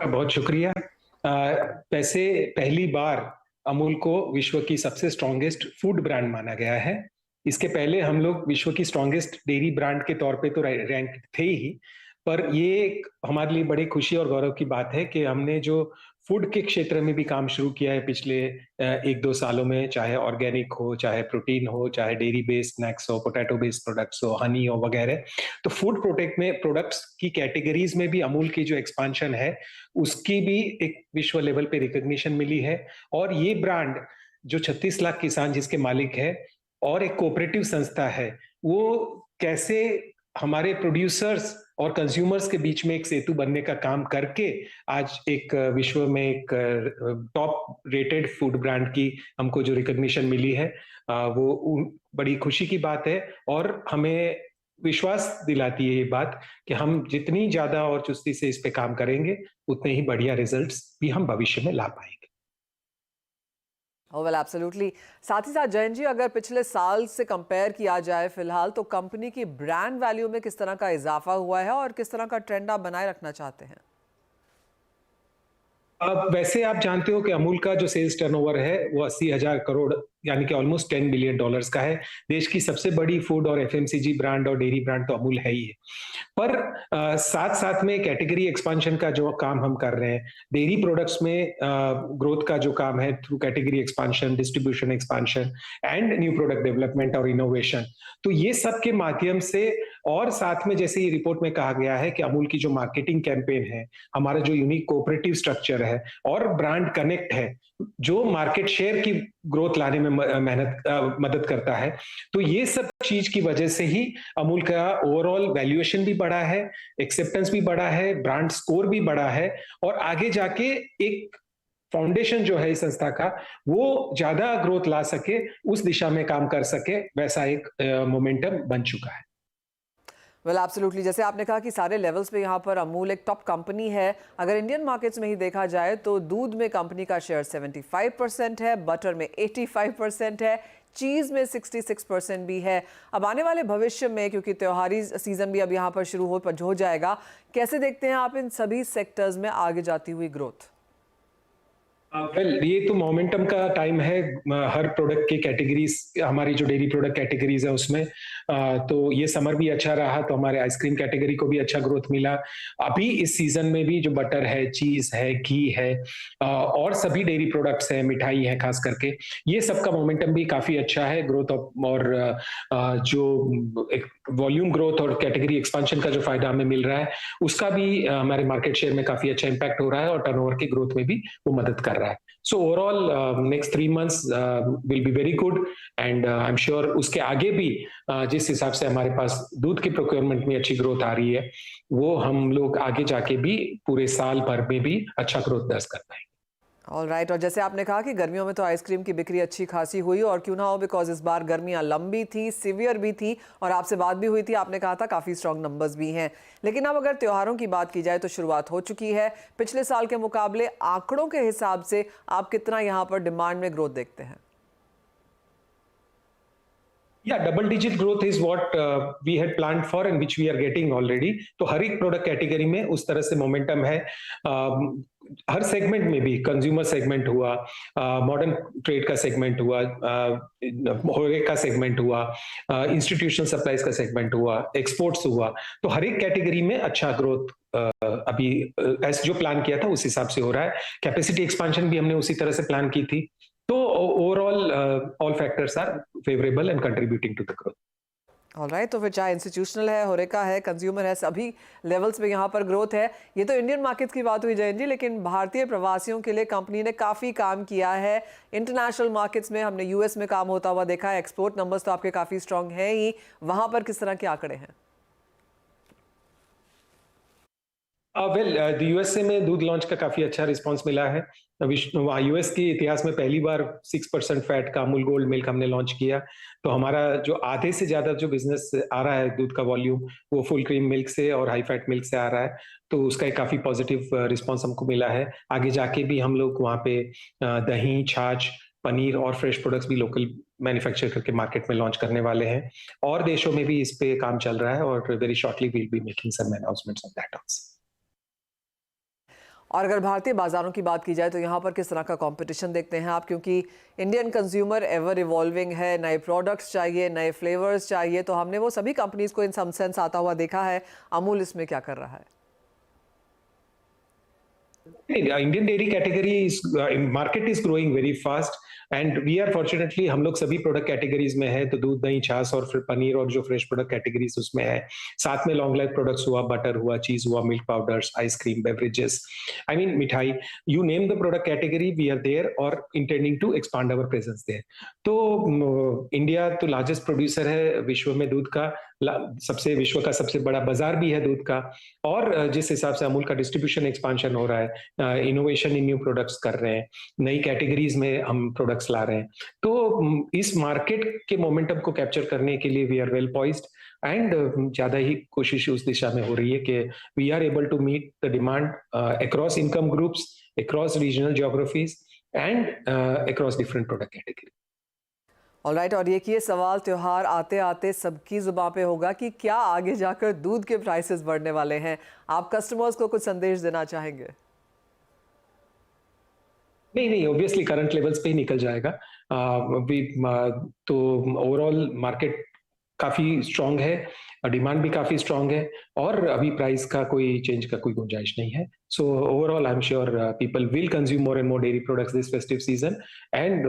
बहुत शुक्रिया। वैसे पहली बार अमूल को विश्व की सबसे स्ट्रॉन्गेस्ट फूड ब्रांड माना गया है। इसके पहले हम लोग विश्व की स्ट्रॉन्गेस्ट डेयरी ब्रांड के तौर पे तो रैंक थे ही, पर ये एक हमारे लिए बड़ी खुशी और गौरव की बात है कि हमने जो फूड के क्षेत्र में भी काम शुरू किया है पिछले 1-2 सालों में, चाहे ऑर्गेनिक हो, चाहे प्रोटीन हो, चाहे डेयरी बेस्ड स्नैक्स हो, पोटैटो बेस्ड प्रोडक्ट्स हो, हनी हो वगैरह। तो फूड प्रोटेक्ट में प्रोडक्ट्स की कैटेगरीज में भी अमूल की जो एक्सपांशन है, उसकी भी एक विश्व लेवल पे रिकॉग्निशन मिली है। और ये ब्रांड जो 36 लाख किसान जिसके मालिक है और एक कोऑपरेटिव संस्था है, वो कैसे हमारे प्रोड्यूसर्स और कंज्यूमर्स के बीच में एक सेतु बनने का काम करके आज एक विश्व में एक टॉप रेटेड फूड ब्रांड की हमको जो रिकॉग्निशन मिली है, बड़ी खुशी की बात है। और हमें विश्वास दिलाती है ये बात कि हम जितनी ज्यादा और चुस्ती से इस पे काम करेंगे, उतने ही बढ़िया रिजल्ट्स भी हम भविष्य में ला पाएंगे। Well absolutely. साथ ही साथ जयंत जी, अगर पिछले साल से कंपेयर किया जाए फिलहाल, तो कंपनी की ब्रांड वैल्यू में किस तरह का इजाफा हुआ है और किस तरह का ट्रेंड आप बनाए रखना चाहते हैं? अब वैसे आप जानते हो कि अमूल का जो सेल्स टर्नओवर है वो 80,000 करोड़ यानी कि ऑलमोस्ट $10 बिलियन का है। देश की सबसे बड़ी फूड और एफएमसीजी ब्रांड और डेयरी ब्रांड तो अमूल है ही है। पर साथ साथ में कैटेगरी एक्सपांशन का जो काम हम कर रहे हैं, डेयरी प्रोडक्ट्स में ग्रोथ का जो काम है through category expansion, distribution expansion and new product development और इनोवेशन, तो ये सब के माध्यम से, और साथ में जैसे ये रिपोर्ट में कहा गया है कि अमूल की जो मार्केटिंग कैंपेन है, हमारा जो यूनिक कोऑपरेटिव स्ट्रक्चर है और ब्रांड कनेक्ट है, जो मार्केट शेयर की ग्रोथ लाने में मदद करता है, तो ये सब चीज की वजह से ही अमूल का ओवरऑल वैल्यूएशन भी बढ़ा है, एक्सेप्टेंस भी बढ़ा है, ब्रांड स्कोर भी बढ़ा है, और आगे जाके एक फाउंडेशन जो है इस संस्था का, वो ज्यादा ग्रोथ ला सके, उस दिशा में काम कर सके, वैसा एक मोमेंटम बन चुका है। वेल एब्सोल्युटली, जैसे आपने कहा कि सारे लेवल्स पे यहाँ पर अमूल एक टॉप कंपनी है। अगर इंडियन मार्केट्स में ही देखा जाए तो दूध में कंपनी का शेयर 75% है, बटर में 85% है, चीज़ में 66% भी है। अब आने वाले भविष्य में, क्योंकि त्योहारी सीजन भी अब यहाँ पर शुरू हो जाएगा, कैसे देखते हैं आप इन सभी सेक्टर्स में आगे जाती हुई ग्रोथ? ये तो मोमेंटम का टाइम है। हर प्रोडक्ट की कैटेगरीज, हमारी जो डेयरी प्रोडक्ट कैटेगरीज है उसमें, तो ये समर भी अच्छा रहा, तो हमारे आइसक्रीम कैटेगरी को भी अच्छा ग्रोथ मिला। अभी इस सीजन में भी जो बटर है, चीज है, घी है, और सभी डेयरी प्रोडक्ट्स है, मिठाई है, खास करके ये सबका मोमेंटम भी काफी अच्छा है। ग्रोथ और जो एक वॉल्यूम ग्रोथ और कैटेगरी एक्सपांशन का जो फायदा हमें मिल रहा है, उसका भी हमारे मार्केट शेयर में काफी अच्छा इंपैक्ट हो रहा है और टर्नओवर की ग्रोथ में भी वो मदद कर रहा है। So overall, next 3 months will be very good, and I'm sure उसके आगे भी जिस हिसाब से हमारे पास दूध की प्रोक्योरमेंट में अच्छी ग्रोथ आ रही है, वो हम लोग आगे जाके भी पूरे साल भर में भी अच्छा ग्रोथ दर्ज कर पाएंगे। ऑलराइट। और जैसे आपने कहा कि गर्मियों में तो आइसक्रीम की बिक्री अच्छी खासी हुई, और क्यों ना हो, बिकॉज इस बार गर्मियां लंबी थी, सीवियर भी थी, और आपसे बात भी हुई थी, आपने कहा था काफ़ी स्ट्रॉन्ग नंबर्स भी हैं। लेकिन अब अगर त्योहारों की बात की जाए तो शुरुआत हो चुकी है। पिछले साल के मुकाबले आंकड़ों के हिसाब से आप कितना यहाँ पर डिमांड में ग्रोथ देखते हैं? Yeah, double digit growth is what we had planned for and which we are getting already. तो हर एक प्रोडक्ट कैटेगरी में उस तरह से मोमेंटम है। हर सेगमेंट में भी, कंज्यूमर सेगमेंट हुआ, मॉडर्न ट्रेड का सेगमेंट हुआ, होरेका सेगमेंट हुआ, इंस्टीट्यूशनल सप्लाईज का सेगमेंट हुआ, एक्सपोर्ट्स हुआ, तो हर एक कैटेगरी में अच्छा ग्रोथ अभी जो प्लान किया था उस हिसाब से हो रहा है। कैपेसिटी एक्सपांशन भी हमने उसी तरह से प्लान की थी। तो overall all factors are favourable and contributing to the growth. Alright, तो फिर चाहे इंस्टीट्यूशनल है, होरेका है, कंज्यूमर है, सभी लेवल्स पे यहाँ पर ग्रोथ है। ये तो इंडियन मार्केट्स की बात हुई जयंत जी, लेकिन भारतीय प्रवासियों के लिए कंपनी ने काफ़ी काम किया है। इंटरनेशनल मार्केट्स में हमने यूएस में काम होता हुआ देखा है, एक्सपोर्ट नंबर्स तो आपके काफ़ी स्ट्रॉन्ग हैं ही। वहाँ पर किस तरह के आंकड़े हैं? यूएसए में दूध लॉन्च का काफी अच्छा रिस्पांस मिला है। यूएस के इतिहास में पहली बार 6% फैट का अमूल गोल्ड मिल्क हमने लॉन्च किया, तो हमारा जो आधे से ज्यादा जो बिजनेस आ रहा है दूध का वॉल्यूम, वो फुल क्रीम मिल्क से और हाई फैट मिल्क से आ रहा है, तो उसका एक काफी पॉजिटिव रिस्पांस हमको मिला है। आगे जाके भी हम लोग वहाँ पे दही, छाछ, पनीर और फ्रेश प्रोडक्ट्स भी लोकल मैन्युफैक्चर करके मार्केट में लॉन्च करने वाले हैं, और देशों में भी इस पे काम चल रहा है, और very shortly will be making some announcements on that also. और अगर भारतीय बाजारों की बात की जाए तो यहाँ पर किस तरह का कंपटीशन देखते हैं आप, क्योंकि इंडियन कंज्यूमर एवर इवॉल्विंग है, नए प्रोडक्ट्स चाहिए, नए फ्लेवर्स चाहिए, तो हमने वो सभी कंपनीज को इन सम सेंस आता हुआ देखा है। अमूल इसमें क्या कर रहा है? Indian dairy category market is growing very fast and we are fortunately हम लोग सभी प्रोडक्ट कैटेगरीज में है, तो दूध दही छाछ और फिर पनीर और जो फ्रेश प्रोडक्ट कैटेगरीज उसमें है। साथ में लॉन्ग लाइफ प्रोडक्ट्स हुआ, बटर हुआ, चीज हुआ, milk powders, ice cream, beverages, I mean मिठाई, you name the product category we are there और intending to expand our presence there. तो इंडिया तो लार्जेस्ट प्रोड्यूसर है विश्व में दूध का, विश्व का सबसे बड़ा बाजार भी है दूध का। और जिस हिसाब से अमूल का डिस्ट्रीब्यूशन एक्सपांशन हो रहा है, इनोवेशन इन न्यू प्रोडक्ट्स कर रहे हैं, नई कैटेगरीज में हम प्रोडक्ट्स ला रहे हैं, तो इस मार्केट के मोमेंटम को कैप्चर करने के लिए we are well poised and ज्यादा ही कोशिश उस दिशा में हो रही है कि we are able to meet the demand across income groups, across regional geographies and across different product category. Alright, और ये सवाल त्योहार आते आते सबकी जुबान पे होगा कि क्या आगे जाकर दूध के प्राइसेस बढ़ने वाले हैं? आप कस्टमर्स को कुछ संदेश देना चाहेंगे? नहीं, ऑब्वियसली करंट लेवल्स पे ही निकल जाएगा। तो ओवरऑल मार्केट काफी स्ट्रांग है, डिमांड भी काफी स्ट्रांग है और अभी प्राइस का कोई चेंज का कोई गुंजाइश नहीं है। So overall I am sure people will consume more and more dairy products this festive season and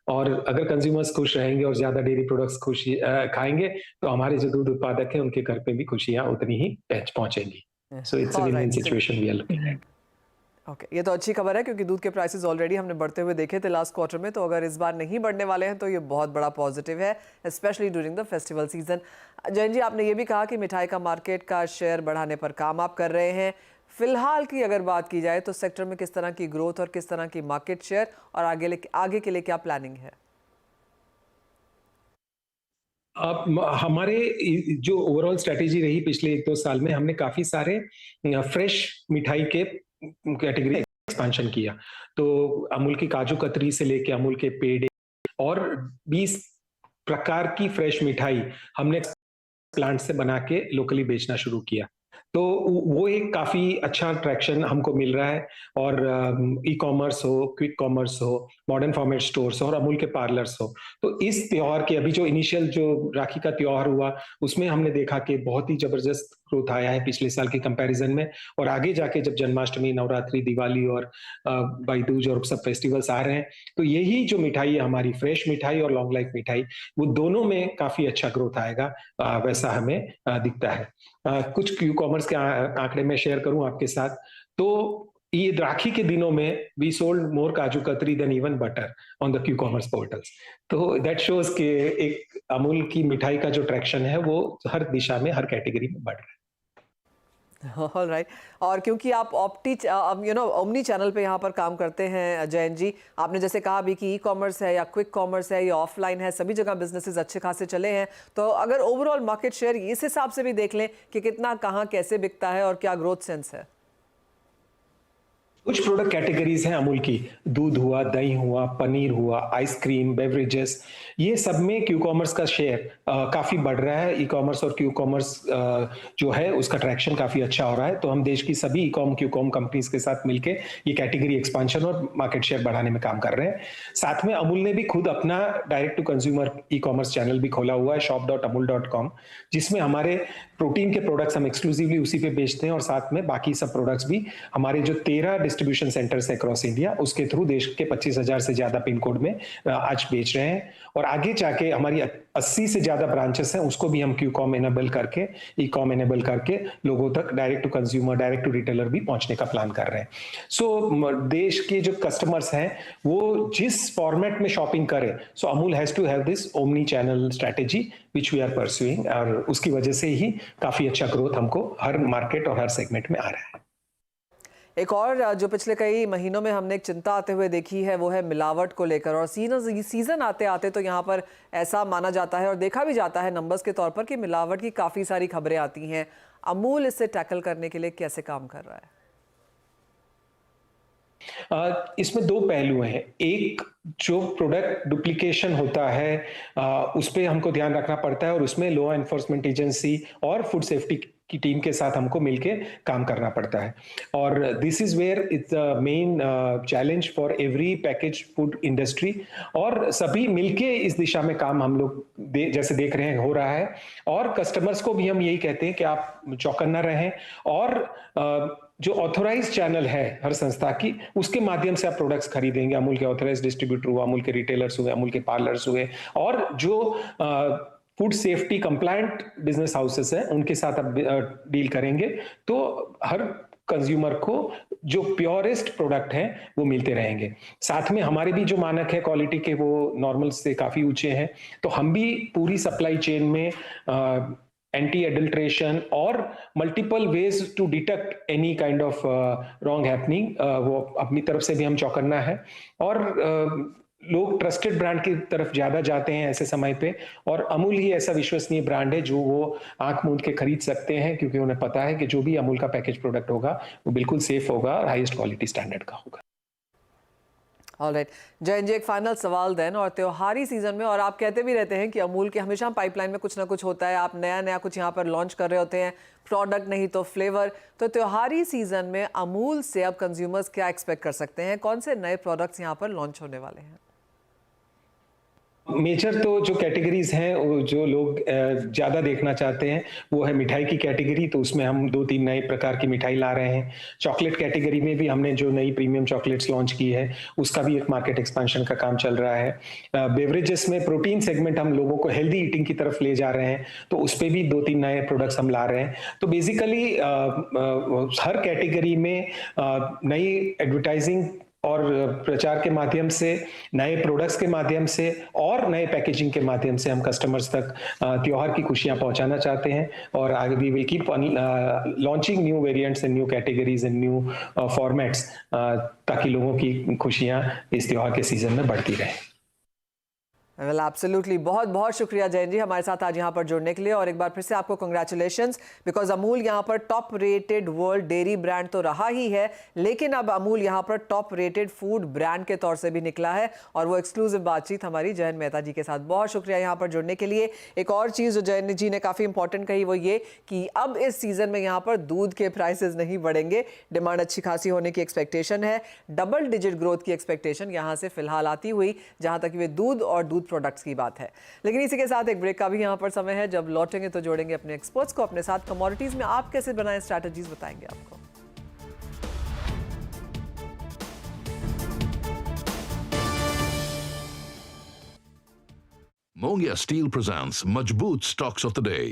और अगर कंज्यूमर्स खुश रहेंगे और ज्यादा डेयरी प्रोडक्ट्स खुशी खाएंगे तो हमारे जो दूध उत्पादक हैं उनके घर पे भी खुशियां उतनी ही पहुंचेंगी। So it's a win win situation we are looking at. Okay, ये तो अच्छी खबर है क्योंकि दूध के प्राइसेस ऑलरेडी हमने बढ़ते हुए देखे थे लास्ट क्वार्टर में, तो अगर इस बार नहीं बढ़ने वाले हैं तो ये बहुत बड़ा पॉजिटिव है, specially during the festival season. Jain ji, आपने ये भी कहा कि मिठाई का मार्केट का शेयर बढ़ाने पर काम आप कर रहे हैं। फिलहाल की अगर बात की जाए तो सेक्टर में किस तरह की ग्रोथ और किस तरह की मार्केट शेयर और आगे के लिए क्या प्लानिंग है? हमारे जो ओवरऑल स्ट्रेटेजी रही पिछले 1-2 साल में, हमने काफी सारे फ्रेश मिठाई के कैटेगरी एक्सपांशन किया। तो अमूल की काजू कतरी से लेके अमूल के पेड़े और 20 प्रकार की फ्रेश मिठाई हमने प्लांट से बना के लोकली बेचना शुरू किया। तो वो एक काफी अच्छा ट्रैक्शन हमको मिल रहा है और ई कॉमर्स हो, क्विक कॉमर्स हो, मॉडर्न फॉर्मेट स्टोर्स हो और अमूल के पार्लर्स हो। तो इस त्योहार के अभी जो इनिशियल जो राखी का त्योहार हुआ उसमें हमने देखा कि बहुत ही जबरदस्त ग्रोथ आया है पिछले साल के कंपैरिजन में और आगे जाके जब जन्माष्टमी, नवरात्रि, दिवाली और भाई दूज और सब फेस्टिवल्स आ रहे हैं तो यही जो मिठाई है हमारी फ्रेश मिठाई और लॉन्ग लाइफ मिठाई, वो दोनों में काफी अच्छा ग्रोथ आएगा, वैसा हमें दिखता है। कुछ क्यू कॉमर्स के आंकड़े में शेयर करूं आपके साथ, तो ये राखी के दिनों में we sold more kaju katri than even butter on the Q commerce portals. तो दैट शोज कि एक अमूल की मिठाई का जो ट्रैक्शन है वो हर दिशा में, हर कैटेगरी में बढ़ रहा है। ऑलराइट, और क्योंकि आप ओमनी चैनल पे यहाँ पर काम करते हैं जयंत जी, आपने जैसे कहा भी कि ई कॉमर्स है या क्विक कॉमर्स है या ऑफलाइन है, सभी जगह बिजनेसेस अच्छे खासे चले हैं, तो अगर ओवरऑल मार्केट शेयर इस हिसाब से भी देख लें कि कितना कहाँ कैसे बिकता है और क्या ग्रोथ सेंस है? कुछ प्रोडक्ट कैटेगरीज हैं अमूल की, दूध हुआ, दही हुआ, पनीर हुआ, आइसक्रीम, बेवरेजेस, ये सब में क्यू कॉमर्स का शेयर काफी बढ़ रहा है। ई कॉमर्स और क्यू कॉमर्स जो है उसका ट्रैक्शन काफी अच्छा हो रहा है। तो हम देश की सभी e com Q com companies के साथ मिलके ये कैटेगरी एक्सपांशन और मार्केट शेयर बढ़ाने में काम कर रहे हैं। साथ में अमूल ने भी खुद अपना direct to consumer e commerce channel भी खोला हुआ है, shop.amul.com, जिसमें हमारे प्रोटीन के प्रोडक्ट्स हम एक्सक्लूसिवली उसी पे बेचते हैं और साथ में बाकी सब प्रोडक्ट्स भी हमारे जो 13 डिस्ट्रीब्यूशन सेंटर्स है अक्रॉस इंडिया, उसके थ्रू देश के 25,000 से ज्यादा पिन कोड में आज बेच रहे हैं। और आगे जाके हमारी 80 से ज्यादा ब्रांचेस हैं, उसको भी हम क्यू कॉम एनेबल करके, ई कॉम एनेबल करके लोगों तक direct to consumer, direct to retailer भी पहुंचने का प्लान कर रहे हैं। सो देश के जो कस्टमर्स हैं वो जिस फॉर्मेट में शॉपिंग करें, so Amul has to have this omni channel strategy which we are pursuing, और उसकी वजह से ही काफी अच्छा ग्रोथ हमको हर मार्केट और हर सेगमेंट में आ रहा है। एक और जो पिछले कई महीनों में हमने एक चिंता आते हुए देखी है वो है मिलावट को लेकर, और सीजन आते आते तो यहाँ पर ऐसा माना जाता है और देखा भी जाता है नंबर्स के तौर पर कि मिलावट की काफ़ी सारी खबरें आती हैं। अमूल इससे टैकल करने के लिए कैसे काम कर रहा है? इसमें दो पहलू हैं। एक, जो प्रोडक्ट डुप्लीकेशन होता है उस पर हमको ध्यान रखना पड़ता है और उसमें लॉ एनफोर्समेंट एजेंसी और फूड सेफ्टी की टीम के साथ हमको मिलके काम करना पड़ता है। और this is where it's the main challenge for every package food industry, और सभी मिलके इस दिशा में काम हम लोग जैसे देख रहे हैं हो रहा है। और कस्टमर्स को भी हम यही कहते हैं कि आप चौकन्ना रहें, और जो ऑथोराइज चैनल है हर संस्था की, उसके माध्यम से आप प्रोडक्ट्स खरीदेंगे। अमूल के ऑथोराइज डिस्ट्रीब्यूटर हुआ, अमूल के रिटेलर्स हुए, अमूल के पार्लर्स हुए, और जो food safety compliant business houses हैं उनके साथ आप डील करेंगे, तो हर कंज्यूमर को जो प्योरेस्ट प्रोडक्ट हैं वो मिलते रहेंगे। साथ में हमारे भी जो मानक है क्वालिटी के, वो नॉर्मल से काफी ऊंचे हैं, तो हम भी पूरी सप्लाई चेन में एंटी एडल्ट्रेशन और multiple ways to detect any kind of wrong happening, वो अपनी तरफ से भी हम चौकन्ना है। और लोग ट्रस्टेड ब्रांड की तरफ ज्यादा जाते हैं ऐसे समय पे, और अमूल ही ऐसा विश्वसनीय ब्रांड है जो वो आंख मूंद के खरीद सकते हैं, क्योंकि उन्हें पता है कि जो भी अमूल का पैकेज प्रोडक्ट होगा वो बिल्कुल सेफ होगा और हाईएस्ट क्वालिटी स्टैंडर्ड का होगा। ऑलराइट जयन जी, एक फाइनल सवाल देन, और त्योहारी सीजन में, और आप कहते भी रहते हैं कि अमूल के हमेशा पाइपलाइन में कुछ ना कुछ होता है, आप नया नया कुछ यहाँ पर लॉन्च कर रहे होते हैं, प्रोडक्ट नहीं तो फ्लेवर, तो त्योहारी सीजन में अमूल से अब कंज्यूमर्स क्या एक्सपेक्ट कर सकते हैं? कौन से नए प्रोडक्ट्स यहाँ पर लॉन्च होने वाले हैं? मेजर तो जो कैटेगरीज हैं, जो लोग ज्यादा देखना चाहते हैं, वो है मिठाई की कैटेगरी। तो उसमें हम 2-3 नए प्रकार की मिठाई ला रहे हैं। चॉकलेट कैटेगरी में भी हमने जो नई प्रीमियम चॉकलेट्स लॉन्च की है, उसका भी एक मार्केट एक्सपेंशन का काम चल रहा है। बेवरेजेस में प्रोटीन सेगमेंट हम लोगों को हेल्दी ईटिंग की तरफ ले जा रहे हैं, तो उस पर भी 2-3 नए प्रोडक्ट्स हम ला रहे हैं। तो बेसिकली हर कैटेगरी में नई एडवर्टाइजिंग और प्रचार के माध्यम से, नए प्रोडक्ट्स के माध्यम से और नए पैकेजिंग के माध्यम से हम कस्टमर्स तक त्योहार की खुशियां पहुंचाना चाहते हैं। और आगे भी will keep launching new variants and new categories and new formats, ताकि लोगों की खुशियां इस त्योहार के सीजन में बढ़ती रहें। वेल एब्सोल्युटली, बहुत बहुत शुक्रिया जयन जी हमारे साथ आज यहाँ पर जुड़ने के लिए, और एक बार फिर से आपको कंग्रेचुलेशंस, बिकॉज अमूल यहाँ पर top rated world dairy brand तो रहा ही है, लेकिन अब अमूल यहाँ पर टॉप रेटेड फूड ब्रांड के तौर से भी निकला है, और वो एक्सक्लूसिव बातचीत हमारी जयन मेहता जी के साथ। बहुत शुक्रिया यहाँ पर जुड़ने के लिए। एक और चीज़ जो जयन जी ने काफ़ी इंपॉर्टेंट कही वो ये कि अब इस सीज़न में यहाँ पर दूध के प्राइसेस नहीं बढ़ेंगे, डिमांड अच्छी खासी होने की एक्सपेक्टेशन है, डबल डिजिट ग्रोथ की एक्सपेक्टेशन यहाँ से फिलहाल आती हुई, जहाँ तक वे दूध और दूध प्रोडक्ट्स की बात है। लेकिन इसी के साथ एक ब्रेक का भी यहाँ पर समय है। जब लौटेंगे तो जोड़ेंगे अपने एक्सपर्ट्स को अपने साथ। कमोडिटीज में आप कैसे बनाएं स्ट्रैटेजीज बताएंगे आपको। Mongia Steel presents Majboot Stocks of the Day.